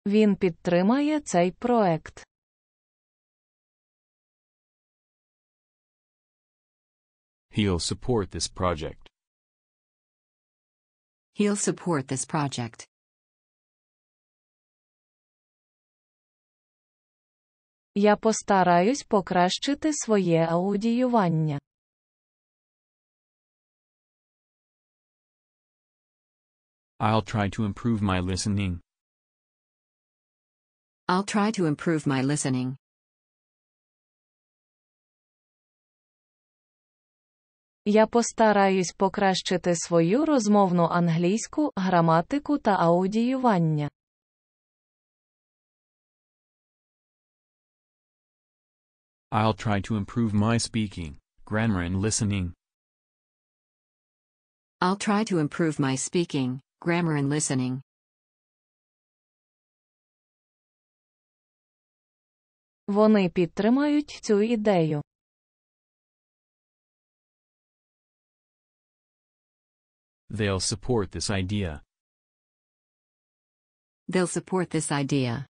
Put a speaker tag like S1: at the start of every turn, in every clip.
S1: Він підтримає цей проект.
S2: He'll support this project.
S3: He'll support this project.
S1: Я постараюсь покращити своє аудіювання.
S2: I'll try to improve my listening.
S3: I'll try to improve my listening.
S1: Я постараюсь покращити свою розмовну англійську, граматику та аудіювання.
S2: I'll try to improve my speaking, grammar and listening.
S3: I'll try to improve my speaking, grammar and listening.
S1: Вони підтримають цю ідею.
S2: They'll support this idea.
S3: They'll support this idea.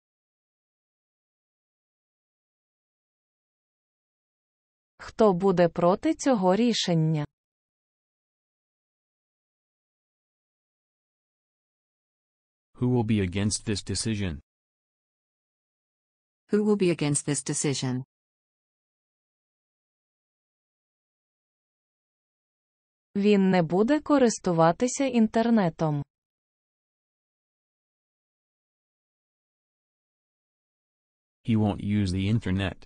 S1: Хто буде проти цього рішення?
S2: Who will be against this decision?
S3: Who will be against this decision?
S1: Він не буде користуватися інтернетом.
S2: He won't use the internet.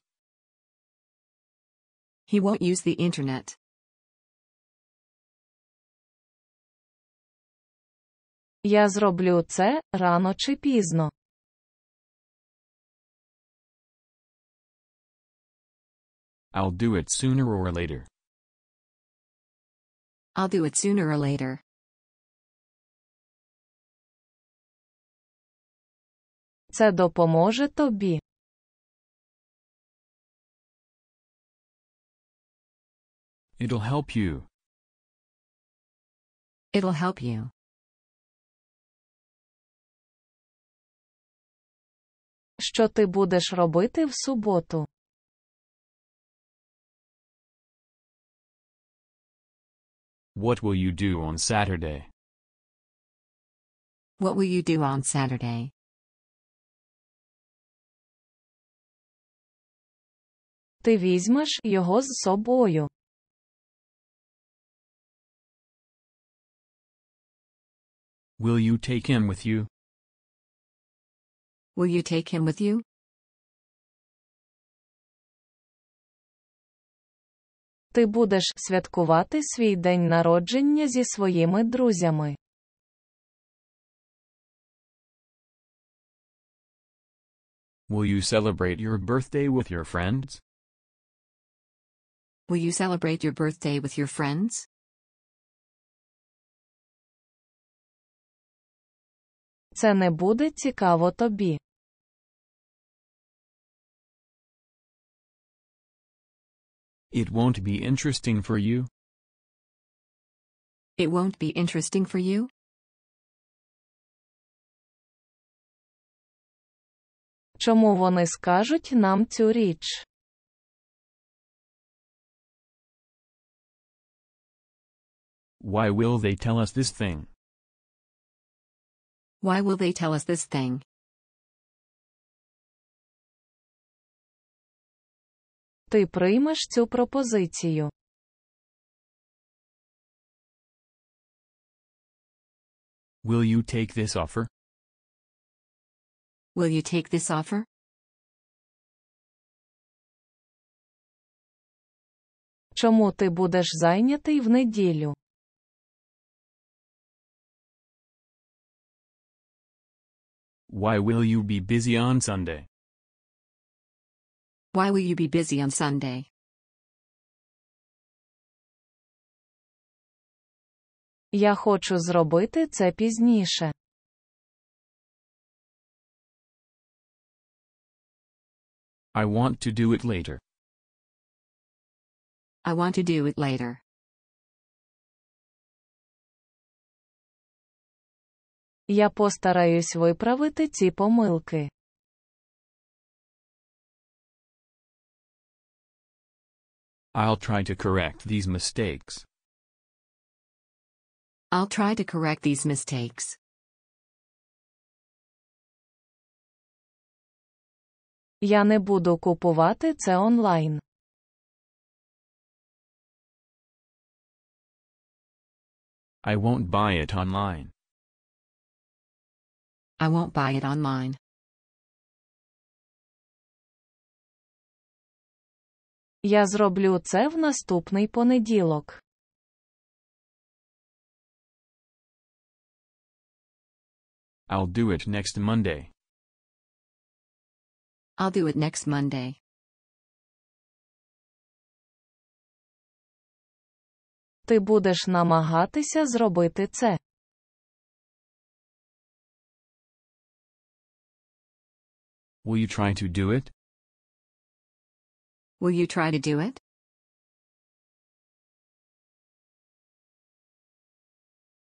S3: He won't use the internet.
S1: Я зроблю це, рано чи пізно.
S2: I'll do it sooner or later.
S3: I'll do it sooner or later.
S1: Це допоможе тобі.
S2: It'll help you.
S3: It'll help you.
S1: Що ти будеш робити в суботу?
S2: What will you do on Saturday?
S3: What will you do on Saturday?
S1: Ти візьмеш його з собою.
S2: Will you take him with you?
S3: Will you take him with you?
S1: Ти будеш святкувати свій день народження зі своїми друзями.
S2: Will you celebrate your birthday with your friends?
S3: Will you celebrate your birthday with your friends?
S1: Це не буде цікаво тобі.
S2: It won't be interesting for you.
S3: It won't be interesting for you.
S1: Чому вони скажуть нам цю річ?
S2: Why will they tell us this thing?
S3: Why will they tell us this thing?
S1: Ти приймеш цю пропозицію.
S2: Will you take this offer?
S3: Will you take this offer?
S1: Чому ти будеш зайнятий в неділю?
S2: Why will you be busy on Sunday?
S3: Why will you be busy on Sunday?
S1: Я хочу зробити це пізніше.
S2: I want to do it later.
S3: I want to do it later. later.
S1: Я постараюсь виправити ці помилки.
S2: I'll try to correct these mistakes.
S3: I'll try to correct these mistakes.
S1: Я не буду купувати це онлайн.
S2: I won't buy it online.
S3: I won't buy it online.
S1: Я зроблю це в наступний понеділок.
S2: I'll do it next Monday.
S3: I'll do it next Monday.
S1: Ти будеш намагатися зробити це.
S2: Will you try to do it?
S3: Will you try to do it?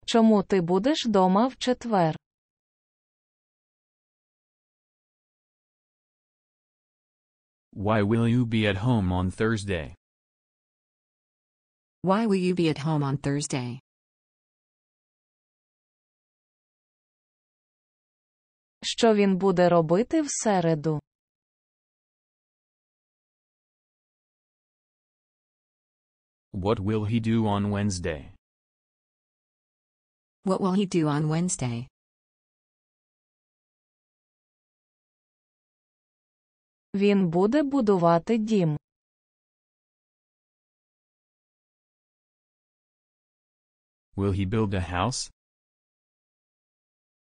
S1: Чому ти будеш дома в четвер?
S2: Why will you be at home on Thursday?
S3: Why will you be at home on Thursday?
S1: Що він буде робити в середу?
S2: What will he do on Wednesday?
S3: What will he do on Wednesday?
S1: Він буде будувати дім.
S2: Will he build a house?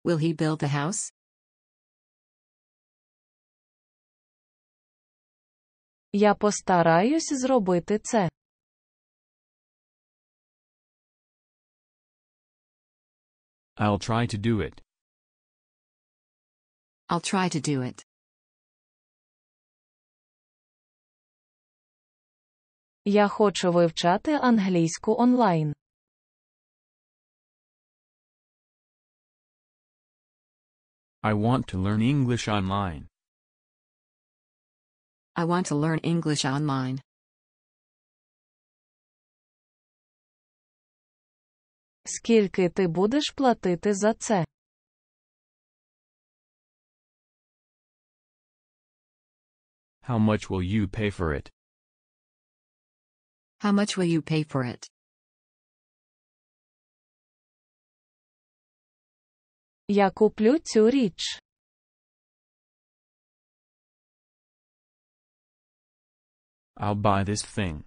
S3: Will he build a house?
S1: Я постараюсь зробити це.
S2: I'll try to do it.
S3: I'll try to do it.
S1: Я хочу вивчати англійську онлайн.
S2: I want to learn English online.
S3: I want to learn English online.
S1: Скільки ти будеш платити за це?
S2: How much will you pay for it?
S3: How much will you pay for it?
S1: Я куплю цю річ.
S2: I'll buy this thing.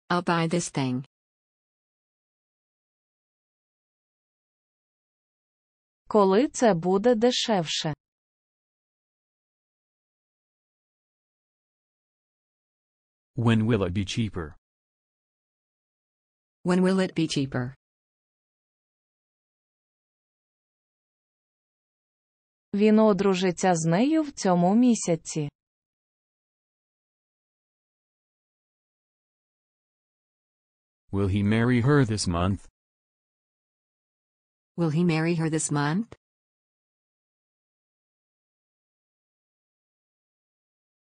S3: I'll buy this thing.
S1: Коли це буде дешевше?
S2: When will it be cheaper?
S3: When will it be cheaper?
S1: Він одружиться з нею в цьому місяці.
S2: Will he marry her this month?
S3: Will he marry her this month?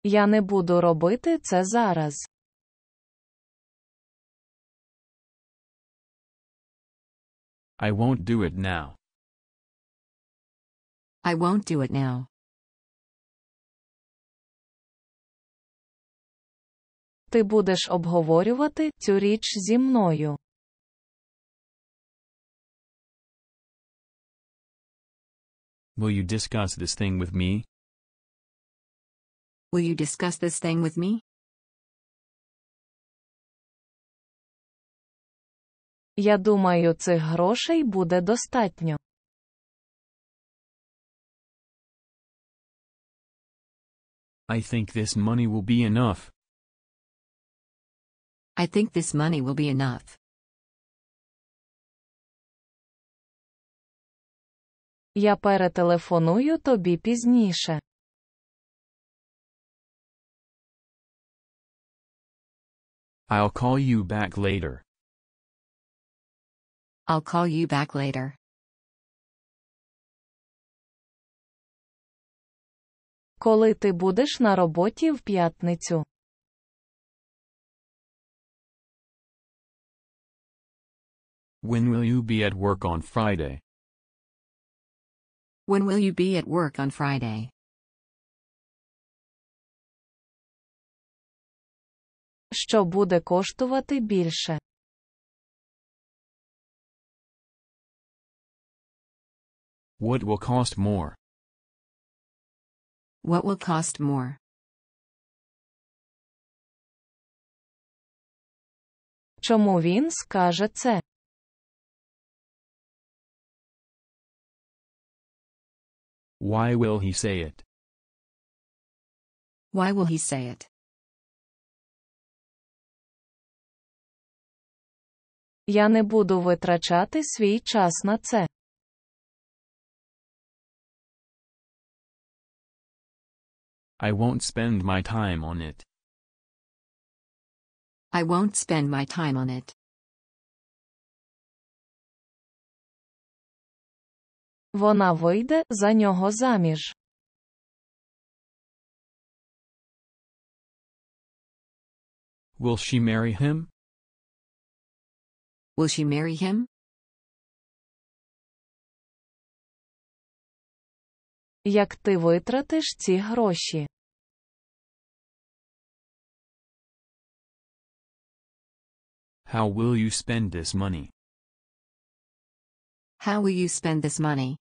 S1: Я не буду робити це зараз.
S2: I won't do it now.
S3: I won't do it now.
S1: Ти будеш обговорювати цю річ зі мною.
S2: Will you discuss this thing with me?
S3: Will you discuss this thing with me?
S1: Я думаю, цих грошей буде достатньо.
S2: I think this money will be enough.
S3: I think this money will be enough.
S1: Я перетелефоную тобі пізніше.
S2: I'll call you back later.
S3: I'll call you back later.
S1: Коли ти будеш на роботі в п'ятницю?
S2: When will you be at work on Friday?
S3: When will you be at work on Friday?
S1: Що буде коштувати більше?
S2: What will cost more?
S3: What will cost more?
S1: Чому він скаже це?
S2: Why will he say it?
S3: Why will he say it?
S1: Я не буду витрачати свій час на це.
S2: I won't spend my time on it.
S3: I won't spend my time on it.
S1: Вона вийде за нього заміж.
S2: Will she marry him?
S3: Will she marry him?
S1: Як ти витратиш ці гроші?
S2: How will you spend this money?
S3: How will you spend this money?